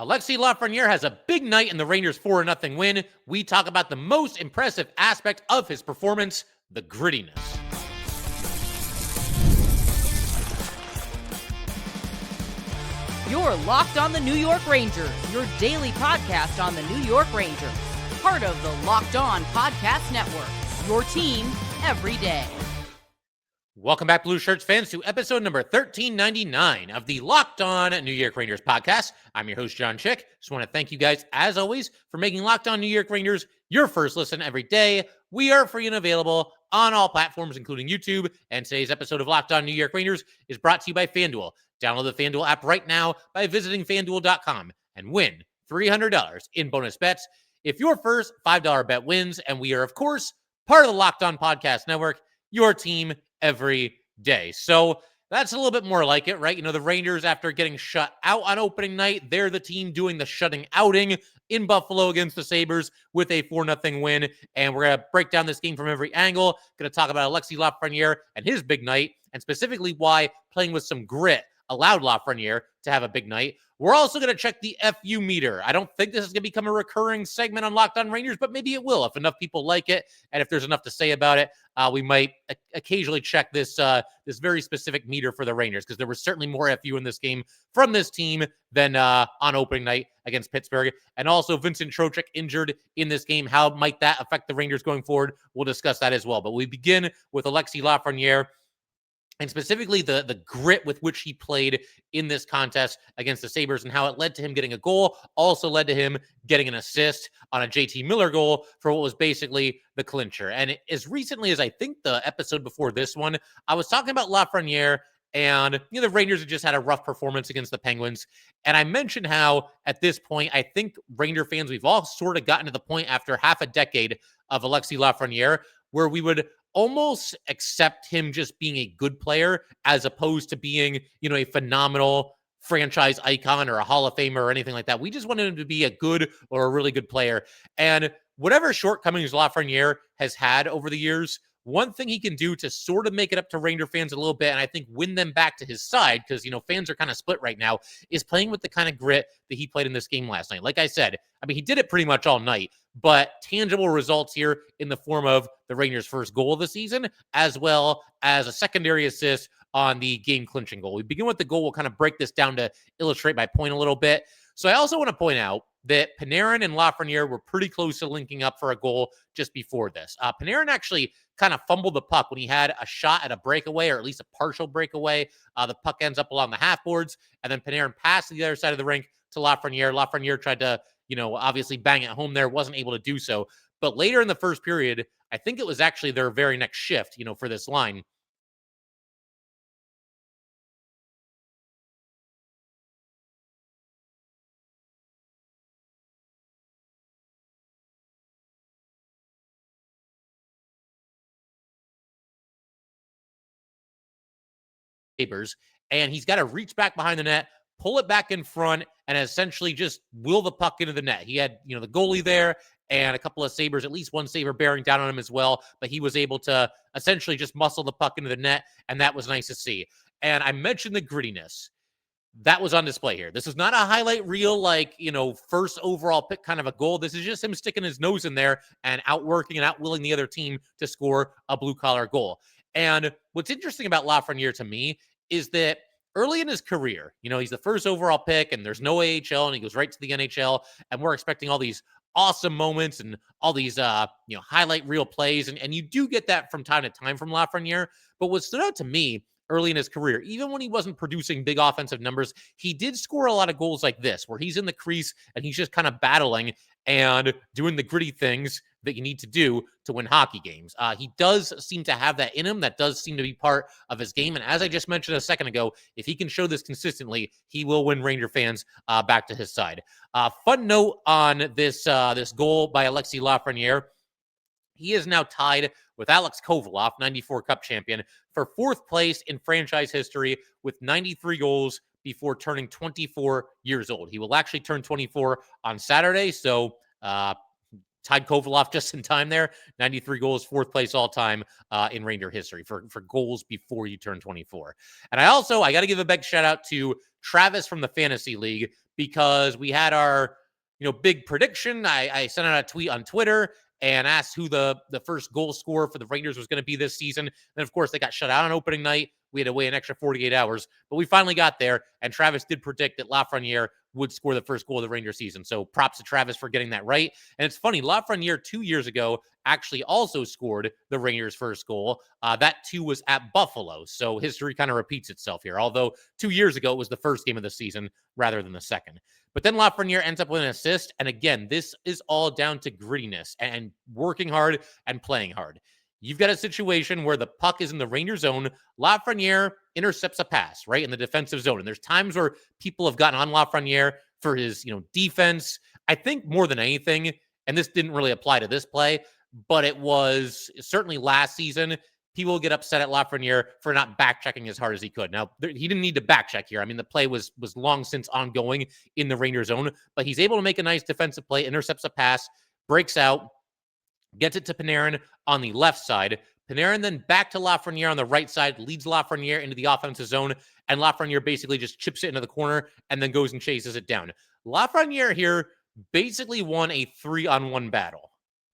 Alexis Lafreniere has a big night in the Rangers 4-0 win. We talk about the most impressive aspect of his performance, the grittiness. You're Locked on the New York Rangers, your daily podcast on the New York Rangers. Part of the Locked On Podcast Network, your team every day. Welcome back, Blue Shirts fans, to episode number 1399 of the Locked On New York Rangers podcast. I'm your host, John Chick. Just want to thank you guys, as always, for making Locked On New York Rangers your first listen every day. We are free and available on all platforms, including YouTube. And today's episode of Locked On New York Rangers is brought to you by FanDuel. Download the FanDuel app right now by visiting FanDuel.com and win $300 in bonus bets if your first $5 bet wins. And we are, of course, part of the Locked On Podcast Network, your team every day. So that's a little bit more like it, right? You know, the Rangers, after getting shut out on opening night, they're the team doing the shutting outing in Buffalo against the Sabres with a 4-0 win. And we're going to break down this game from every angle. Going to talk about Alexis Lafreniere and his big night, and specifically why playing with some grit allowed Lafreniere to have a big night. We're also going to check the FU meter. I don't think this is going to become a recurring segment on Locked On Rangers, but maybe it will if enough people like it. And if there's enough to say about it, we might occasionally check this this very specific meter for the Rangers, because there was certainly more FU in this game from this team than on opening night against Pittsburgh. And also Vincent Trocheck injured in this game. How might that affect the Rangers going forward? We'll discuss that as well. But we begin with Alexis Lafreniere, and specifically the grit with which he played in this contest against the Sabres, and how it led to him getting a goal, also led to him getting an assist on a JT Miller goal for what was basically the clincher. And as recently as I think the episode before this one, I was talking about Lafreniere, and the Rangers had just had a rough performance against the Penguins. And I mentioned how at this point, I think Ranger fans, we've all sort of gotten to the point after half a decade of Alexis Lafreniere where we would almost accept him just being a good player as opposed to being, a phenomenal franchise icon or a Hall of Famer or anything like that. We just wanted him to be a good or a really good player. And whatever shortcomings Lafreniere has had over the years, one thing he can do to sort of make it up to Ranger fans a little bit, and I think win them back to his side, because, fans are kind of split right now, is playing with the kind of grit that he played in this game last night. Like I said, he did it pretty much all night, but tangible results here in the form of the Rangers' first goal of the season, as well as a secondary assist on the game-clinching goal. We begin with the goal. We'll kind of break this down to illustrate my point a little bit. So I also want to point out that Panarin and Lafreniere were pretty close to linking up for a goal just before this. Panarin actually kind of fumbled the puck when he had a shot at a breakaway, or at least a partial breakaway. The puck ends up along the half boards, and then Panarin passed to the other side of the rink to Lafreniere. Lafreniere tried to, obviously bang it home there, wasn't able to do so. But later in the first period, I think it was actually their very next shift, for this line, Sabres, and he's got to reach back behind the net, pull it back in front, and essentially just will the puck into the net. He had, the goalie there and a couple of Sabres, at least one Sabre bearing down on him as well, but he was able to essentially just muscle the puck into the net, and that was nice to see. And I mentioned the grittiness. That was on display here. This is not a highlight reel, first overall pick kind of a goal. This is just him sticking his nose in there and outworking and outwilling the other team to score a blue-collar goal. And what's interesting about Lafreniere to me is that early in his career, he's the first overall pick, and there's no AHL, and he goes right to the NHL, and we're expecting all these awesome moments and all these, highlight reel plays, and you do get that from time to time from Lafreniere. But what stood out to me early in his career, even when he wasn't producing big offensive numbers, he did score a lot of goals like this, where he's in the crease and he's just kind of battling and doing the gritty things that you need to do to win hockey games. He does seem to have that in him. That does seem to be part of his game. And as I just mentioned a second ago, if he can show this consistently, he will win Ranger fans back to his side. Fun note on this goal by Alexis Lafreniere. He is now tied with Alex Kovalev, 94 Cup champion, for fourth place in franchise history with 93 goals before turning 24 years old. He will actually turn 24 on Saturday, so tied Kovalev just in time there. 93 goals, fourth place all time in Ranger history for goals before you turn 24. And I got to give a big shout out to Travis from the Fantasy League, because we had our, big prediction. I sent out a tweet on Twitter and asked who the first goal scorer for the Rangers was going to be this season. And of course, they got shut out on opening night. We had to wait an extra 48 hours, but we finally got there. And Travis did predict that Lafreniere would score the first goal of the Ranger season. So props to Travis for getting that right. And it's funny, Lafreniere 2 years ago actually also scored the Rangers' first goal. That too was at Buffalo. So history kind of repeats itself here. Although 2 years ago, it was the first game of the season rather than the second. But then Lafreniere ends up with an assist. And again, this is all down to grittiness and working hard and playing hard. You've got a situation where the puck is in the Ranger zone. Lafreniere intercepts a pass, right, in the defensive zone. And there's times where people have gotten on Lafreniere for his, defense. I think more than anything, and this didn't really apply to this play, but it was certainly last season, people get upset at Lafreniere for not back-checking as hard as he could. Now, he didn't need to back-check here. I mean, the play was long since ongoing in the Ranger zone, but he's able to make a nice defensive play, intercepts a pass, breaks out, gets it to Panarin on the left side. Panarin then back to Lafreniere on the right side, leads Lafreniere into the offensive zone, and Lafreniere basically just chips it into the corner and then goes and chases it down. Lafreniere here basically won a 3-on-1 battle.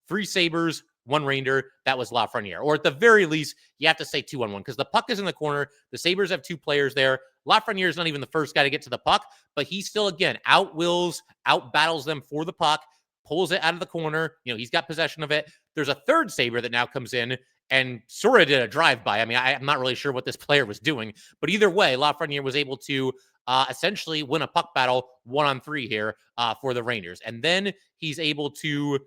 3 Sabres, 1 Ranger. That was Lafreniere. Or at the very least, you have to say 2-on-1 because the puck is in the corner. The Sabres have 2 players there. Lafreniere is not even the first guy to get to the puck, but he still, again, out-battles them for the puck, pulls it out of the corner. He's got possession of it. There's a third Sabre that now comes in and sort of did a drive-by. I mean, I'm not really sure what this player was doing, but either way, Lafreniere was able to essentially win a puck battle 1-on-3 here for the Rangers. And then he's able to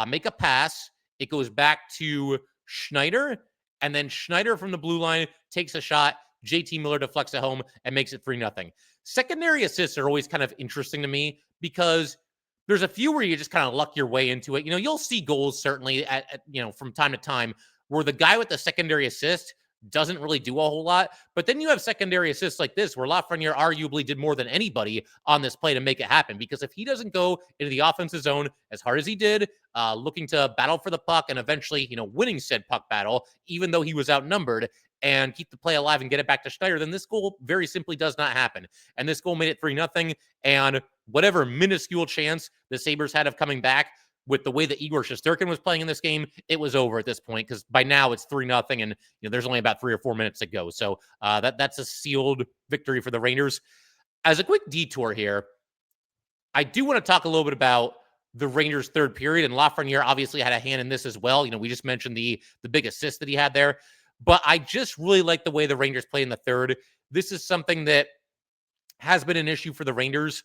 make a pass. It goes back to Schneider, and then Schneider from the blue line takes a shot. JT Miller deflects it home and makes it 3-0. Secondary assists are always kind of interesting to me because there's a few where you just kind of luck your way into it. You'll see goals certainly at from time to time where the guy with the secondary assist doesn't really do a whole lot. But then you have secondary assists like this where Lafreniere arguably did more than anybody on this play to make it happen. Because if he doesn't go into the offensive zone as hard as he did, looking to battle for the puck and eventually, winning said puck battle, even though he was outnumbered, and keep the play alive and get it back to Schneider, then this goal very simply does not happen. And this goal made it 3-0. And whatever minuscule chance the Sabres had of coming back, with the way that Igor Shesterkin was playing in this game, it was over at this point because by now it's 3-0 and there's only about 3 or 4 minutes to go. So that's a sealed victory for the Rangers. As a quick detour here, I do want to talk a little bit about the Rangers' third period, and Lafreniere obviously had a hand in this as well. We just mentioned the big assist that he had there, but I just really like the way the Rangers play in the third. This is something that has been an issue for the Rangers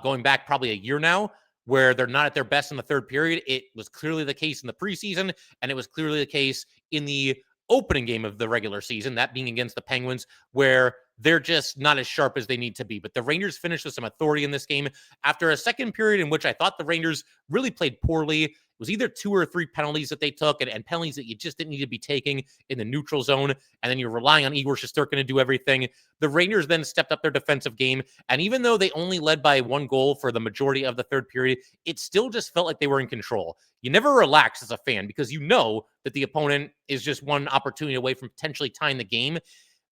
going back probably a year now, where they're not at their best in the third period. It was clearly the case in the preseason, and it was clearly the case in the opening game of the regular season, that being against the Penguins, where they're just not as sharp as they need to be. But the Rangers finished with some authority in this game after a second period in which I thought the Rangers really played poorly. It was either 2 or 3 penalties that they took and penalties that you just didn't need to be taking in the neutral zone. And then you're relying on Igor Shesterkin to do everything. The Rangers then stepped up their defensive game. And even though they only led by 1 goal for the majority of the third period, it still just felt like they were in control. You never relax as a fan because you know that the opponent is just one opportunity away from potentially tying the game.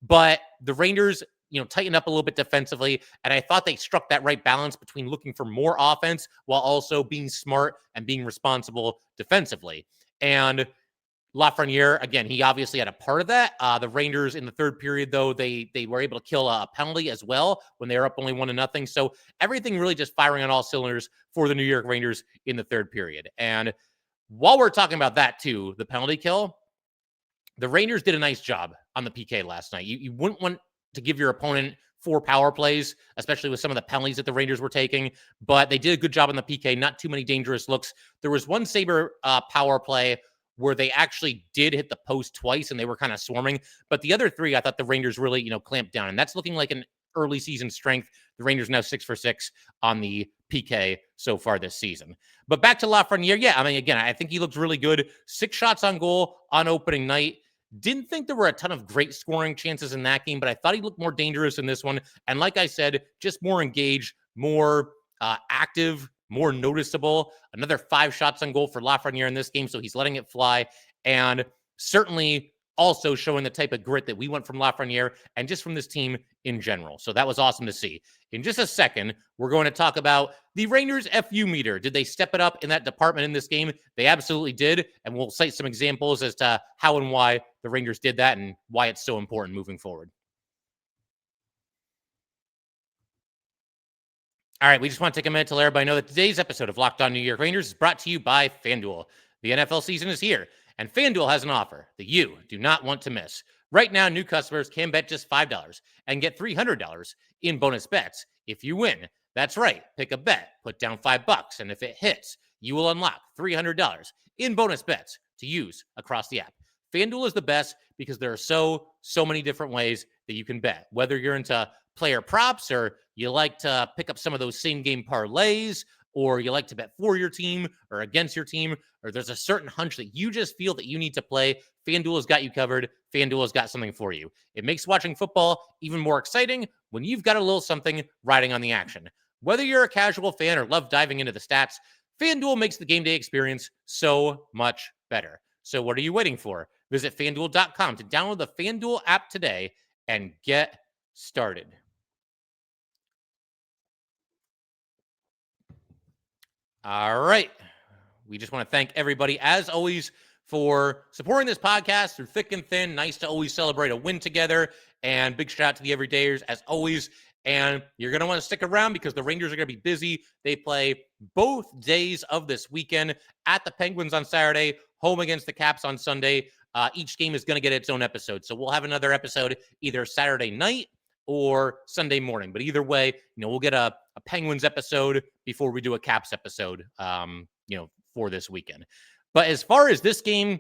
But the Rangers, tightened up a little bit defensively, and I thought they struck that right balance between looking for more offense while also being smart and being responsible defensively. And Lafreniere, again, he obviously had a part of that. The Rangers in the third period, though, they were able to kill a penalty as well when they were up only 1-0. So everything really just firing on all cylinders for the New York Rangers in the third period. And while we're talking about that too, the penalty kill, the Rangers did a nice job on the PK last night. You wouldn't want to give your opponent 4 power plays, especially with some of the penalties that the Rangers were taking, but they did a good job on the PK, not too many dangerous looks. There was one Sabre power play where they actually did hit the post twice and they were kind of swarming, but the other 3, I thought the Rangers really, clamped down, and that's looking like an early season strength. The Rangers now 6 for 6 on the PK so far this season. But back to Lafreniere. Yeah, I mean, again, I think he looks really good. 6 shots on goal on opening night. Didn't think there were a ton of great scoring chances in that game, but I thought he looked more dangerous in this one. And like I said, just more engaged, more active, more noticeable. Another 5 shots on goal for Lafreniere in this game, so he's letting it fly. And certainly also showing the type of grit that we want from Lafreniere and just from this team in general. So that was awesome to see. In just a second, we're going to talk about the Rangers FU meter. Did they step it up in that department in this game? They absolutely did. And we'll cite some examples as to how and why the Rangers did that and why it's so important moving forward. All right, we just want to take a minute to let everybody know that today's episode of Locked On New York Rangers is brought to you by FanDuel. The NFL season is here, and FanDuel has an offer that you do not want to miss. Right now, new customers can bet just $5 and get $300 in bonus bets if you win. That's right. Pick a bet, put down $5, and if it hits, you will unlock $300 in bonus bets to use across the app. FanDuel is the best because there are so many different ways that you can bet. Whether you're into player props or you like to pick up some of those same game parlays, or you like to bet for your team or against your team, or there's a certain hunch that you just feel that you need to play, FanDuel has got you covered. FanDuel has got something for you. It makes watching football even more exciting when you've got a little something riding on the action. Whether you're a casual fan or love diving into the stats, FanDuel makes the game day experience so much better. So what are you waiting for? Visit FanDuel.com to download the FanDuel app today and get started. All right. We just want to thank everybody, as always, for supporting this podcast through thick and thin. Nice to always celebrate a win together. And big shout out to the everydayers, as always. And you're going to want to stick around because the Rangers are going to be busy. They play both days of this weekend at the Penguins on Saturday, home against the Caps on Sunday. Each game is going to get its own episode. So we'll have another episode either Saturday night or Sunday morning. But either way, we'll get a Penguins episode before we do a Caps episode, for this weekend. But as far as this game,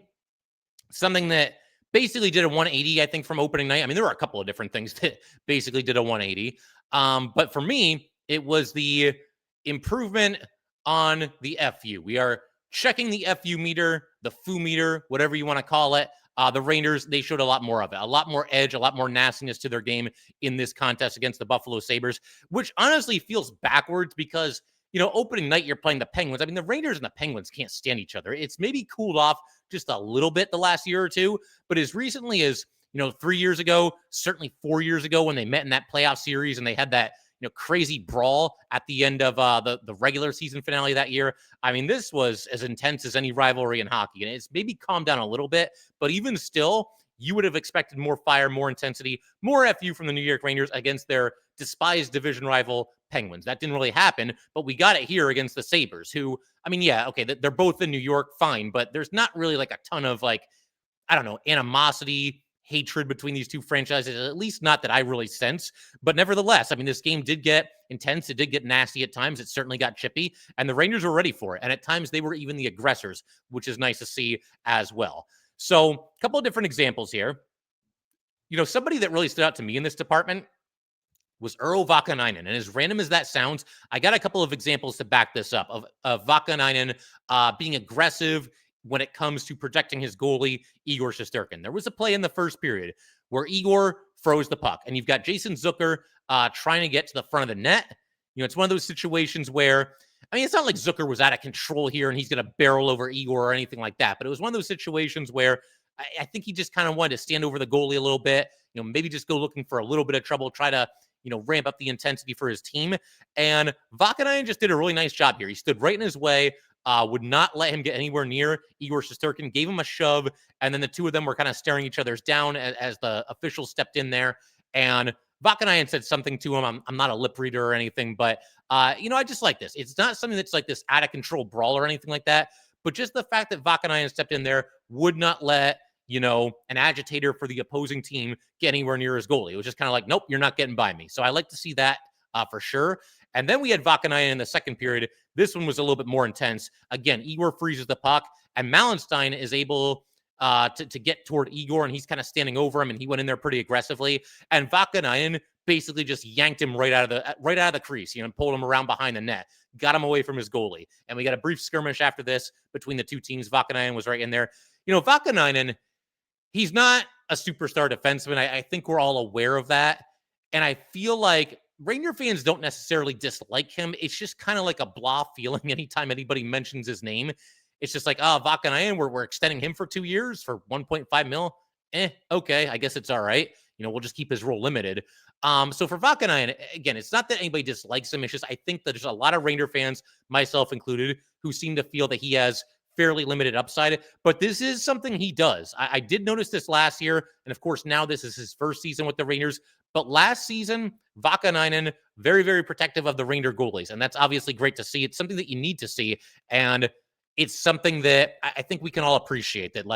something that basically did a 180, I think, from opening night. I mean, there were a couple of different things that basically did a 180. But for me, it was the improvement on the FU. We are checking the FU meter, the FU meter, whatever you want to call it. The Rangers, they showed a lot more of it, a lot more edge, a lot more nastiness to their game in this contest against the Buffalo Sabres, which honestly feels backwards because, opening night, you're playing the Penguins. I mean, the Rangers and the Penguins can't stand each other. It's maybe cooled off just a little bit the last year or two, but as recently as, 3 years ago, certainly 4 years ago when they met in that playoff series and they had that, crazy brawl at the end of the regular season finale that year. I mean, this was as intense as any rivalry in hockey, and it's maybe calmed down a little bit, but even still, you would have expected more fire, more intensity, more FU from the New York Rangers against their despised division rival Penguins. That didn't really happen, but we got it here against the Sabres, who, I mean, yeah, okay, they're both in New York, fine, but there's not really like a ton of animosity, hatred between these two franchises, at least not that I really sense. But nevertheless, I mean, this game did get intense. It did get nasty at times. It certainly got chippy, and the Rangers were ready for it. And at times they were even the aggressors, which is nice to see as well. So a couple of different examples here. Somebody that really stood out to me in this department was Urho Vakanainen. And as random as that sounds, I got a couple of examples to back this up of Vakanainen being aggressive when it comes to protecting his goalie, Igor Shesterkin. There was a play in the first period where Igor froze the puck, and you've got Jason Zucker trying to get to the front of the net. It's one of those situations where, I mean, it's not like Zucker was out of control here and he's going to barrel over Igor or anything like that, but it was one of those situations where I think he just kind of wanted to stand over the goalie a little bit, maybe just go looking for a little bit of trouble, try to, ramp up the intensity for his team. And Vakanainen just did a really nice job here. He stood right in his way, would not let him get anywhere near Igor Shesterkin, gave him a shove, and then the two of them were kind of staring each other's down as the officials stepped in there. And Vakanainen said something to him. I'm not a lip reader or anything, but, I just like this. It's not something that's like this out-of-control brawl or anything like that, but just the fact that Vakanainen stepped in there would not let, an agitator for the opposing team get anywhere near his goalie. It was just kind of like, nope, you're not getting by me. So I like to see that for sure. And then we had Vakanainen in the second period. This one was a little bit more intense. Again, Igor freezes the puck, and Malenstein is able to get toward Igor, and he's kind of standing over him, and he went in there pretty aggressively. And Vakanainen basically just yanked him right out of the crease, and pulled him around behind the net, got him away from his goalie. And we got a brief skirmish after this between the two teams. Vakanainen was right in there. Vakanainen, he's not a superstar defenseman. I think we're all aware of that. And I feel like Ranger fans don't necessarily dislike him. It's just kind of like a blah feeling anytime anybody mentions his name. It's just like, Vakanainen, we're extending him for 2 years for $1.5 million. Okay, I guess it's all right. We'll just keep his role limited. So for Vakanainen, again, it's not that anybody dislikes him. It's just I think that there's a lot of Ranger fans, myself included, who seem to feel that he has fairly limited upside. But this is something he does. I did notice this last year, and of course now this is his first season with the Rangers. But last season, Vakanainen very, very protective of the Ranger goalies, and that's obviously great to see. It's something that you need to see, and it's something that I think we can all appreciate, that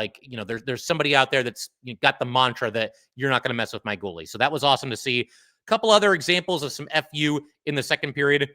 there's somebody out there that's got the mantra that you're not going to mess with my goalie. So that was awesome to see. A couple other examples of some FU in the second period.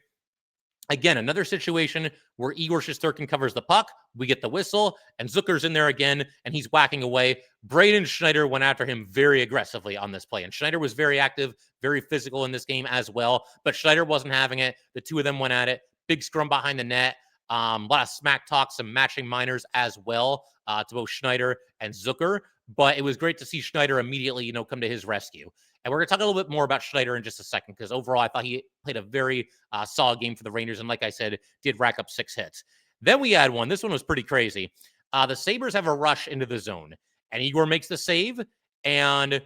Again, another situation where Igor Shesterkin covers the puck. We get the whistle, and Zucker's in there again, and he's whacking away. Braden Schneider went after him very aggressively on this play, and Schneider was very active, very physical in this game as well, but Schneider wasn't having it. The two of them went at it. Big scrum behind the net. A lot of smack talk, some matching minors as well to both Schneider and Zucker. But it was great to see Schneider immediately, come to his rescue. And we're going to talk a little bit more about Schneider in just a second, because overall, I thought he played a very solid game for the Rangers. And like I said, did rack up 6 hits. Then we had one. This one was pretty crazy. The Sabres have a rush into the zone, and Igor makes the save. And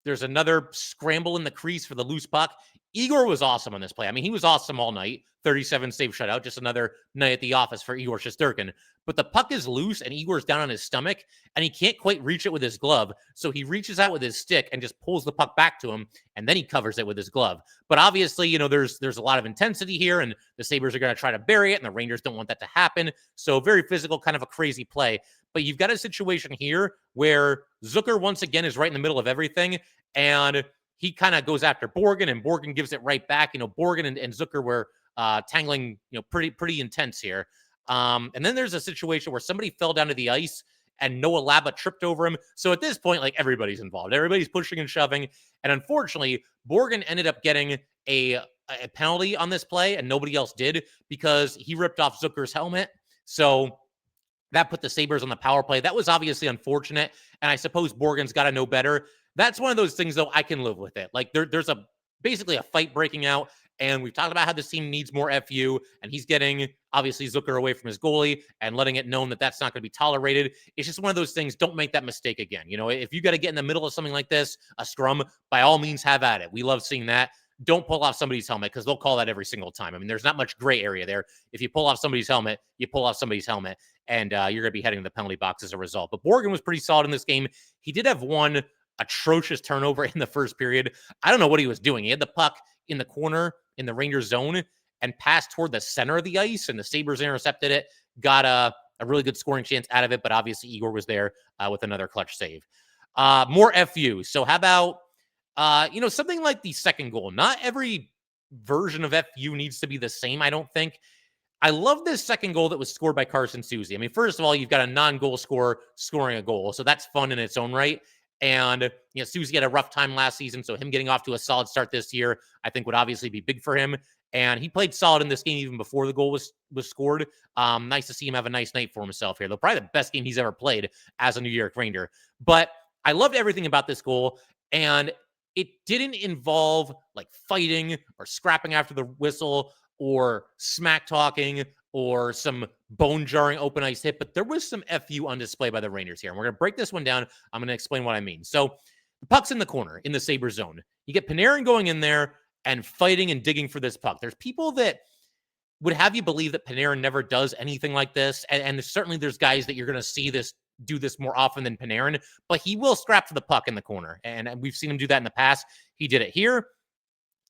there's another scramble in the crease for the loose puck. Igor was awesome on this play. I mean, he was awesome all night. 37 save shutout, just another night at the office for Igor Shesterkin. But the puck is loose, and Igor's down on his stomach, and he can't quite reach it with his glove. So he reaches out with his stick and just pulls the puck back to him, and then he covers it with his glove. But obviously, there's a lot of intensity here, and the Sabres are going to try to bury it, and the Rangers don't want that to happen. So very physical, kind of a crazy play. But you've got a situation here where Zucker, once again, is right in the middle of everything, and he kind of goes after Borgen, and Borgen gives it right back. Borgen and Zucker were tangling, pretty intense here. And then there's a situation where somebody fell down to the ice and Noah Laba tripped over him. So at this point, everybody's involved. Everybody's pushing and shoving. And unfortunately, Borgen ended up getting a penalty on this play, and nobody else did, because he ripped off Zucker's helmet. So that put the Sabres on the power play. That was obviously unfortunate, and I suppose Borgen's got to know better. That's one of those things, though, I can live with it. There's basically a fight breaking out, and we've talked about how this team needs more FU, and he's getting, obviously, Zucker away from his goalie and letting it known that that's not going to be tolerated. It's just one of those things. Don't make that mistake again. If you got to get in the middle of something like this, a scrum, by all means, have at it. We love seeing that. Don't pull off somebody's helmet, because they'll call that every single time. I mean, there's not much gray area there. If you pull off somebody's helmet, you pull off somebody's helmet, and you're going to be heading to the penalty box as a result. But Borgen was pretty solid in this game. He did have one atrocious turnover in the first period. I don't know what he was doing. He had the puck in the corner in the Rangers zone and passed toward the center of the ice, and the Sabres intercepted it, got a really good scoring chance out of it, but obviously Igor was there with another clutch save. More FU. So how about, something like the second goal? Not every version of FU needs to be the same, I don't think. I love this second goal that was scored by Carson Soucy. I mean, first of all, you've got a non-goal scorer scoring a goal, so that's fun in its own right. And, Soucy had a rough time last season, so him getting off to a solid start this year, I think would obviously be big for him. And he played solid in this game even before the goal was scored. Nice to see him have a nice night for himself here, though probably the best game he's ever played as a New York Ranger. But I loved everything about this goal, and it didn't involve fighting or scrapping after the whistle or smack talking or some bone-jarring open ice hit, but there was some FU on display by the Rangers here. And we're going to break this one down. I'm going to explain what I mean. So the puck's in the corner in the Sabres zone. You get Panarin going in there and fighting and digging for this puck. There's people that would have you believe that Panarin never does anything like this. And certainly there's guys that you're going to see do this more often than Panarin, but he will scrap for the puck in the corner. And we've seen him do that in the past. He did it here.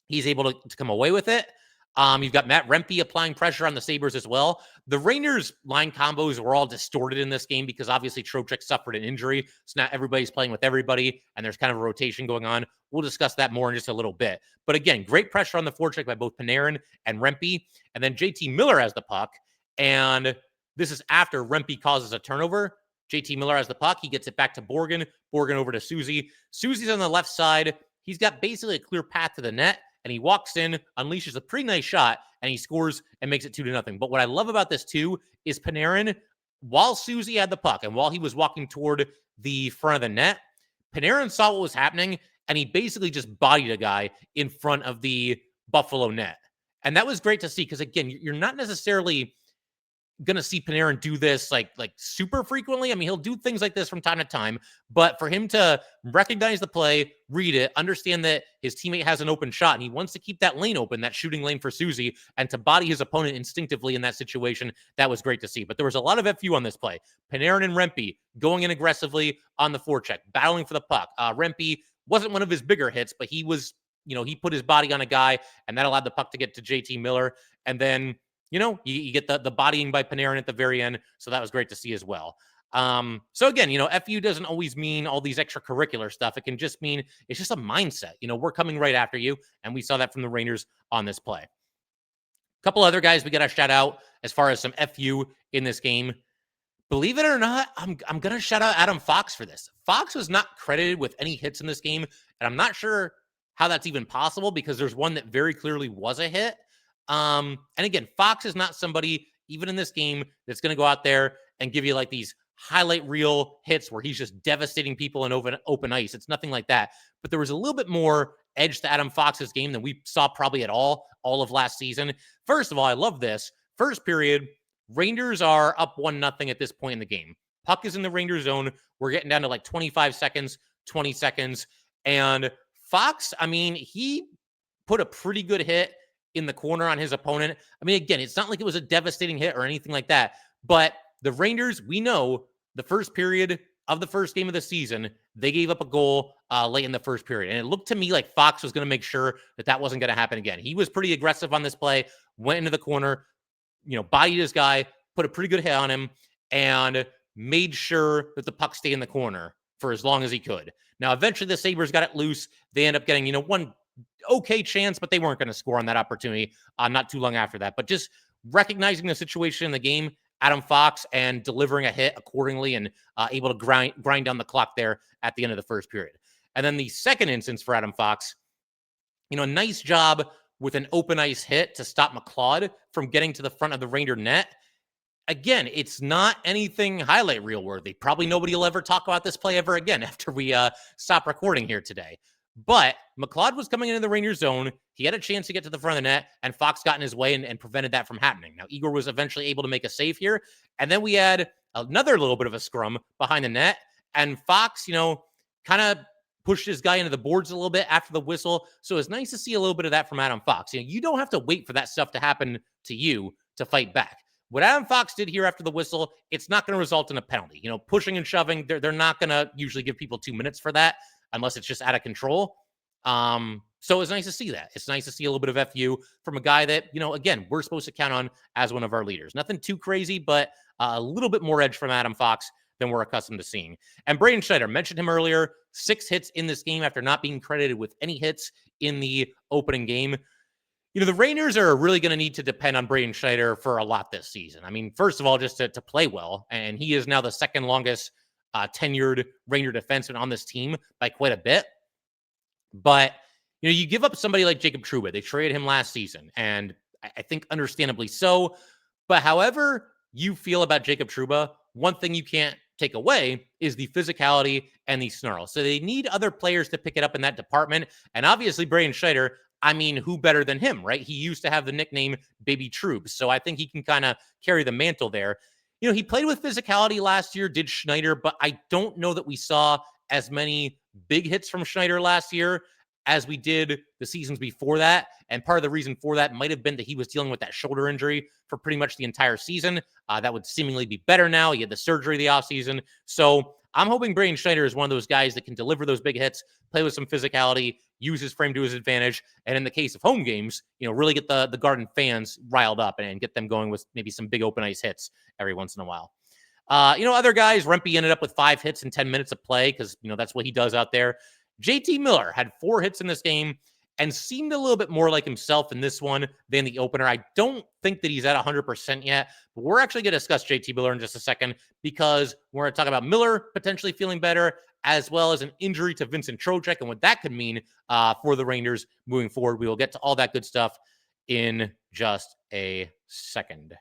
He's able to come away with it. You've got Matt Rempe applying pressure on the Sabres as well. The Rangers line combos were all distorted in this game because obviously Trocheck suffered an injury. So now everybody's playing with everybody and there's kind of a rotation going on. We'll discuss that more in just a little bit. But again, great pressure on the forecheck by both Panarin and Rempe. And then JT Miller has the puck. And this is after Rempe causes a turnover. JT Miller has the puck. He gets it back to Borgen. Borgen over to Soucy. Soucy's on the left side. He's got basically a clear path to the net. And he walks in, unleashes a pretty nice shot, and he scores and makes it 2-0. But what I love about this, too, is Panarin, while Soucy had the puck and while he was walking toward the front of the net, Panarin saw what was happening, and he basically just bodied a guy in front of the Buffalo net. And that was great to see because, again, you're not necessarily going to see Panarin do this like super frequently. I mean, he'll do things like this from time to time, but for him to recognize the play, read it, understand that his teammate has an open shot and he wants to keep that lane open, that shooting lane for Susie, and to body his opponent instinctively in that situation, that was great to see. But there was a lot of FU on this play. Panarin and Rempe going in aggressively on the forecheck, battling for the puck. Rempe wasn't one of his bigger hits, but he was, he put his body on a guy and that allowed the puck to get to JT Miller. And then you get the bodying by Panarin at the very end. So that was great to see as well. So again, FU doesn't always mean all these extracurricular stuff. It can just mean it's just a mindset. We're coming right after you. And we saw that from the Rangers on this play. A couple other guys we got to shout out as far as some FU in this game. Believe it or not, I'm going to shout out Adam Fox for this. Fox was not credited with any hits in this game. And I'm not sure how that's even possible because there's one that very clearly was a hit. And again, Fox is not somebody, even in this game, that's going to go out there and give you like these highlight reel hits where he's just devastating people in open ice. It's nothing like that. But there was a little bit more edge to Adam Fox's game than we saw probably at all of last season. First of all, I love this. First period, Rangers are up 1-0 at this point in the game. Puck is in the Rangers zone. We're getting down to like 25 seconds, 20 seconds. And Fox, I mean, he put a pretty good hit in the corner on his opponent. I mean, again, it's not like it was a devastating hit or anything like that, but the Rangers, we know the first period of the first game of the season, they gave up a goal late in the first period. And it looked to me like Fox was going to make sure that wasn't going to happen again. He was pretty aggressive on this play, went into the corner, bodied his guy, put a pretty good hit on him, and made sure that the puck stayed in the corner for as long as he could. Now, eventually the Sabres got it loose. They end up getting, one okay chance, but they weren't going to score on that opportunity not too long after that. But just recognizing the situation in the game, Adam Fox, and delivering a hit accordingly and able to grind down the clock there at the end of the first period. And then the second instance for Adam Fox, nice job with an open ice hit to stop McLeod from getting to the front of the Ranger net. Again, it's not anything highlight reel worthy. Probably nobody will ever talk about this play ever again after we stop recording here today. But McLeod was coming into the Rangers zone. He had a chance to get to the front of the net, and Fox got in his way and prevented that from happening. Now, Igor was eventually able to make a save here. And then we had another little bit of a scrum behind the net. And Fox, kind of pushed his guy into the boards a little bit after the whistle. So it's nice to see a little bit of that from Adam Fox. You don't have to wait for that stuff to happen to you to fight back. What Adam Fox did here after the whistle, it's not going to result in a penalty. Pushing and shoving, they're not going to usually give people 2 minutes for that unless it's just out of control. So it's nice to see that. It's nice to see a little bit of FU from a guy that, again, we're supposed to count on as one of our leaders. Nothing too crazy, but a little bit more edge from Adam Fox than we're accustomed to seeing. And Braden Schneider, mentioned him earlier, 6 hits in this game after not being credited with any hits in the opening game. The Rangers are really going to need to depend on Braden Schneider for a lot this season. I mean, first of all, just to play well, and he is now the second longest tenured Ranger defenseman on this team by quite a bit. But, you give up somebody like Jacob Trouba. They traded him last season, and I think understandably so. But however you feel about Jacob Trouba, one thing you can't take away is the physicality and the snarl. So they need other players to pick it up in that department. And obviously, Braden Schneider, I mean, who better than him, right? He used to have the nickname Baby Troop. So I think he can kind of carry the mantle there. He played with physicality last year, did Schneider, but I don't know that we saw as many big hits from Schneider last year as we did the seasons before that. And part of the reason for that might have been that he was dealing with that shoulder injury for pretty much the entire season. That would seemingly be better now. He had the surgery the offseason. So I'm hoping Braden Schneider is one of those guys that can deliver those big hits, play with some physicality, use his frame to his advantage, and in the case of home games, really get the Garden fans riled up and get them going with maybe some big open ice hits every once in a while. Other guys, Rempe ended up with 5 hits in 10 minutes of play because, that's what he does out there. JT Miller had 4 hits in this game and seemed a little bit more like himself in this one than the opener. I don't think that he's at 100% yet, but we're actually going to discuss JT Miller in just a second because we're going to talk about Miller potentially feeling better as well as an injury to Vincent Trocheck and what that could mean for the Rangers moving forward. We will get to all that good stuff in just a second.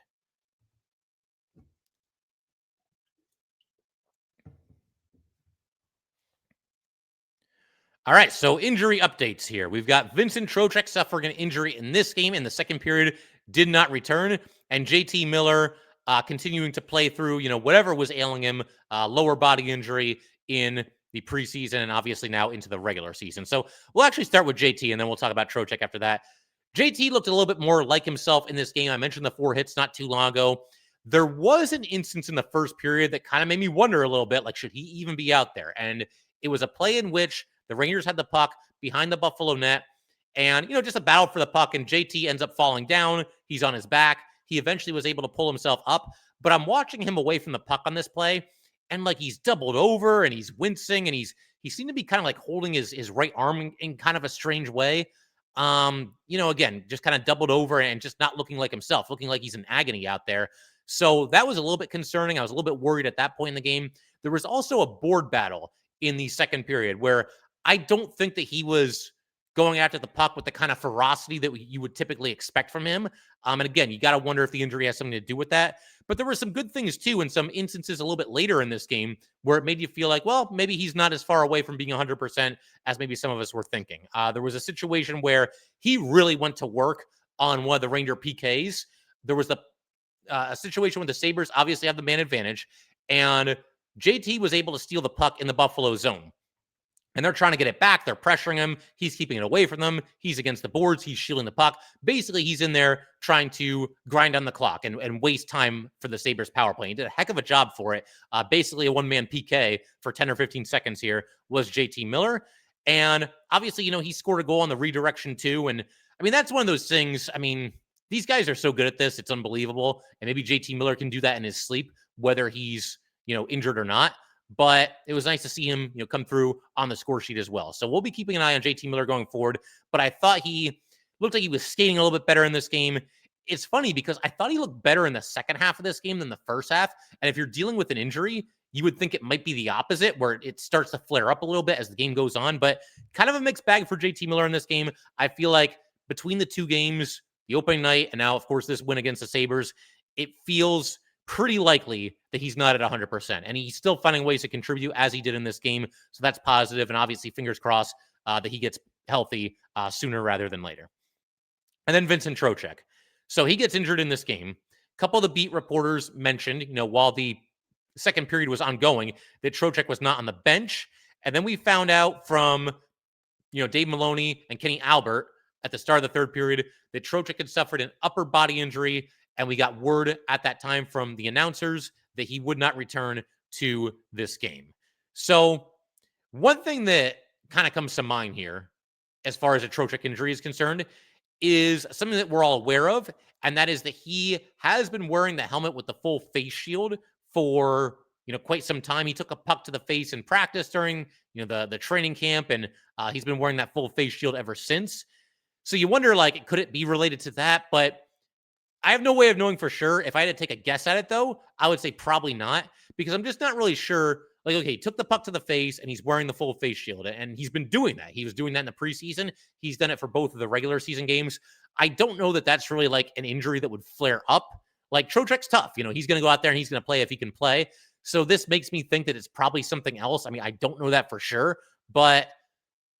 All right, so injury updates here. We've got Vincent Trocheck suffering an injury in this game in the second period, did not return. And JT Miller continuing to play through, whatever was ailing him, lower body injury in the preseason and obviously now into the regular season. So we'll actually start with JT and then we'll talk about Trocheck after that. JT looked a little bit more like himself in this game. I mentioned the 4 hits not too long ago. There was an instance in the first period that kind of made me wonder a little bit, like, should he even be out there? And it was a play in which the Rangers had the puck behind the Buffalo net and, just a battle for the puck. And JT ends up falling down. He's on his back. He eventually was able to pull himself up. But I'm watching him away from the puck on this play. And like he's doubled over and he's wincing and he seemed to be kind of like holding his right arm in kind of a strange way. Again, just kind of doubled over and just not looking like himself, looking like he's in agony out there. So that was a little bit concerning. I was a little bit worried at that point in the game. There was also a board battle in the second period where I don't think that he was going after the puck with the kind of ferocity that you would typically expect from him. And again, you got to wonder if the injury has something to do with that. But there were some good things too in some instances a little bit later in this game where it made you feel like, well, maybe he's not as far away from being 100% as maybe some of us were thinking. There was a situation where he really went to work on one of the Ranger PKs. There was a situation where the Sabres obviously have the man advantage, and JT was able to steal the puck in the Buffalo zone. And they're trying to get it back. They're pressuring him. He's keeping it away from them. He's against the boards. He's shielding the puck. Basically, he's in there trying to grind on the clock and waste time for the Sabres power play. He did a heck of a job for it. Basically, a one-man PK for 10 or 15 seconds here was JT Miller. And obviously, he scored a goal on the redirection too. And I mean, that's one of those things. I mean, these guys are so good at this. It's unbelievable. And maybe JT Miller can do that in his sleep, whether he's, injured or not. But it was nice to see him, come through on the score sheet as well. So we'll be keeping an eye on JT Miller going forward. But I thought he looked like he was skating a little bit better in this game. It's funny because I thought he looked better in the second half of this game than the first half. And if you're dealing with an injury, you would think it might be the opposite, where it starts to flare up a little bit as the game goes on. But kind of a mixed bag for JT Miller in this game. I feel like between the two games, the opening night, and now, of course, this win against the Sabres, it feels pretty likely that he's not at 100%. And he's still finding ways to contribute as he did in this game. So that's positive. And obviously, fingers crossed that he gets healthy sooner rather than later. And then Vincent Trocheck. So he gets injured in this game. A couple of the beat reporters mentioned, while the second period was ongoing, that Trocheck was not on the bench. And then we found out from, Dave Maloney and Kenny Albert at the start of the third period that Trocheck had suffered an upper body injury. And we got word at that time from the announcers that he would not return to this game. So one thing that kind of comes to mind here, as far as a Trocheck injury is concerned, is something that we're all aware of. And that is that he has been wearing the helmet with the full face shield for, quite some time. He took a puck to the face in practice during, the training camp. And he's been wearing that full face shield ever since. So you wonder, could it be related to that? But I have no way of knowing for sure. If I had to take a guess at it, though, I would say probably not, because I'm just not really sure. Okay, he took the puck to the face and he's wearing the full face shield, and he's been doing that. He was doing that in the preseason. He's done it for both of the regular season games. I don't know that that's really an injury that would flare up. Trocheck's tough. He's going to go out there and he's going to play if he can play. So this makes me think that it's probably something else. I mean, I don't know that for sure, but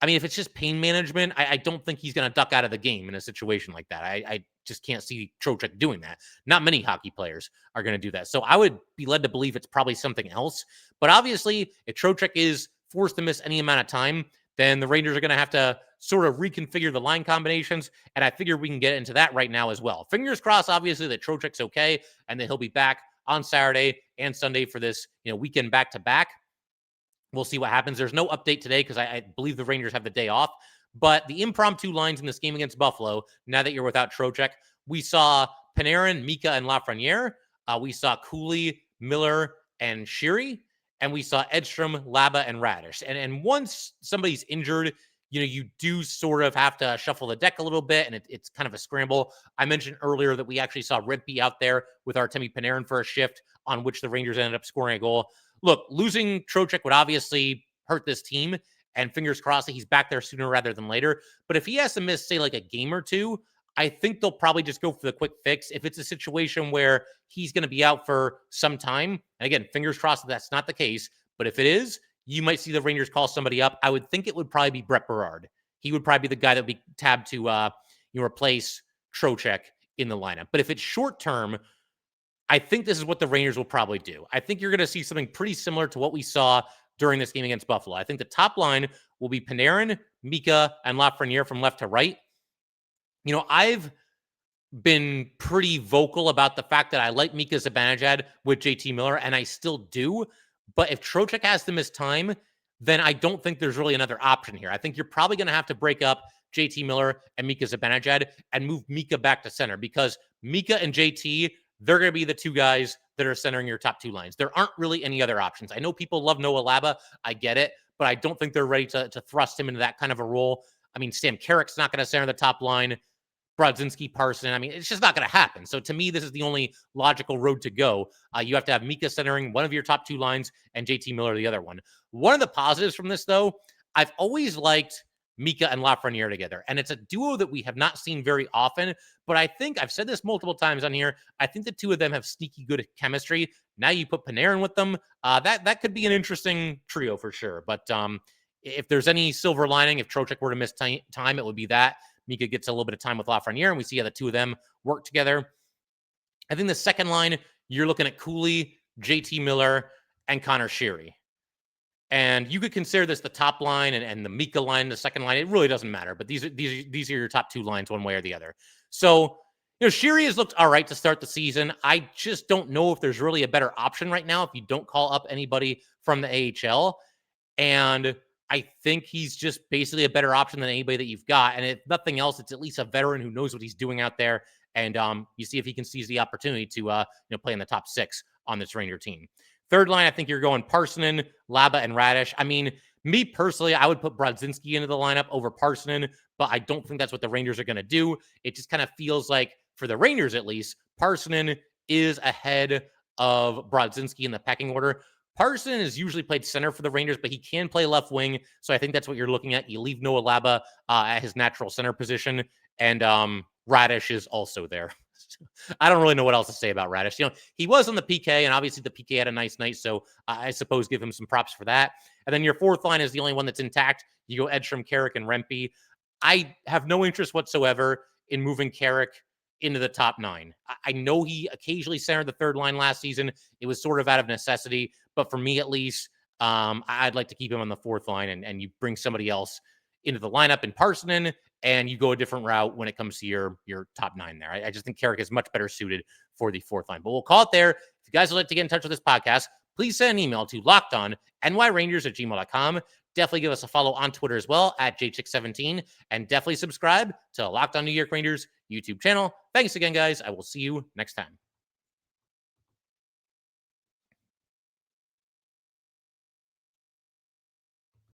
I mean, if it's just pain management, I don't think he's going to duck out of the game in a situation like that. I just can't see Trocheck doing that. Not many hockey players are going to do that. So I would be led to believe it's probably something else. But obviously, if Trocheck is forced to miss any amount of time, then the Rangers are going to have to sort of reconfigure the line combinations. And I figure we can get into that right now as well. Fingers crossed, obviously, that Trocheck's okay and that he'll be back on Saturday and Sunday for this weekend back-to-back. We'll see what happens. There's no update today because I believe the Rangers have the day off. But the impromptu lines in this game against Buffalo, now that you're without Trocheck, we saw Panarin, Mika, and Lafreniere. We saw Cooley, Miller, and Sheary. And we saw Edstrom, Laba, and Radish. And once somebody's injured, you do sort of have to shuffle the deck a little bit, and it's kind of a scramble. I mentioned earlier that we actually saw Rippey out there with Artemi Panarin for a shift on which the Rangers ended up scoring a goal. Look, losing Trocheck would obviously hurt this team, and fingers crossed that he's back there sooner rather than later. But if he has to miss, say, a game or two, I think they'll probably just go for the quick fix. If it's a situation where he's going to be out for some time, and again, fingers crossed that that's not the case, but if it is, you might see the Rangers call somebody up. I would think it would probably be Brett Berard. He would probably be the guy that would be tabbed to replace Trocheck in the lineup. But if it's short term, I think this is what the Rangers will probably do. I think you're going to see something pretty similar to what we saw during this game against Buffalo. I think the top line will be Panarin, Mika, and Lafreniere from left to right. I've been pretty vocal about the fact that I like Mika Zibanejad with JT Miller, and I still do. But if Trocheck has to miss time, then I don't think there's really another option here. I think you're probably going to have to break up JT Miller and Mika Zibanejad and move Mika back to center, because Mika and JT, they're going to be the two guys that are centering your top two lines. There aren't really any other options. I know people love Noah Laba. I get it, but I don't think they're ready to thrust him into that kind of a role. I mean, Sam Carrick's not going to center the top line. Brodzinski, Parson. I mean, it's just not going to happen. So to me, this is the only logical road to go. You have to have Mika centering one of your top two lines and JT Miller the other one. One of the positives from this, though, I've always liked Mika and Lafreniere together, and it's a duo that we have not seen very often. But I think I've said this multiple times on here. I think the two of them have sneaky good chemistry. Now you put Panarin with them. That could be an interesting trio for sure. But if there's any silver lining, if Trocheck were to miss time, it would be that Mika gets a little bit of time with Lafreniere, and we see how the two of them work together. I think the second line, you're looking at Cooley, JT Miller, and Connor Sheary. And you could consider this the top line and the Mika line, the second line. It really doesn't matter, but these are your top two lines, one way or the other. So, Sheary has looked all right to start the season. I just don't know if there's really a better option right now if you don't call up anybody from the AHL. And I think he's just basically a better option than anybody that you've got. And if nothing else, it's at least a veteran who knows what he's doing out there. And you see if he can seize the opportunity to play in the top six on this Ranger team. Third line, I think you're going Parsonen, Laba, and Radish. I mean, me personally, I would put Brodzinski into the lineup over Parsonen, but I don't think that's what the Rangers are going to do. It just kind of feels like, for the Rangers at least, Parsonen is ahead of Brodzinski in the pecking order. Parson has usually played center for the Rangers, but he can play left wing. So I think that's what you're looking at. You leave Noah Laba at his natural center position, and Radish is also there. I don't really know what else to say about Radish. He was on the PK, and obviously the PK had a nice night, so I suppose give him some props for that. And then your fourth line is the only one that's intact. You go Edstrom, Carrick, and Rempe. I have no interest whatsoever in moving Carrick into the top nine. I know he occasionally centered the third line last season. It was sort of out of necessity, but for me at least, I'd like to keep him on the fourth line, and you bring somebody else into the lineup in Parsonen, and you go a different route when it comes to your top nine there. I just think Carrick is much better suited for the fourth line. But we'll call it there. If you guys would like to get in touch with this podcast, please send an email to lockedonnyrangers@gmail.com. Definitely give us a follow on Twitter as well @JChick17, and definitely subscribe to Locked On New York Rangers YouTube channel. Thanks again, guys. I will see you next time.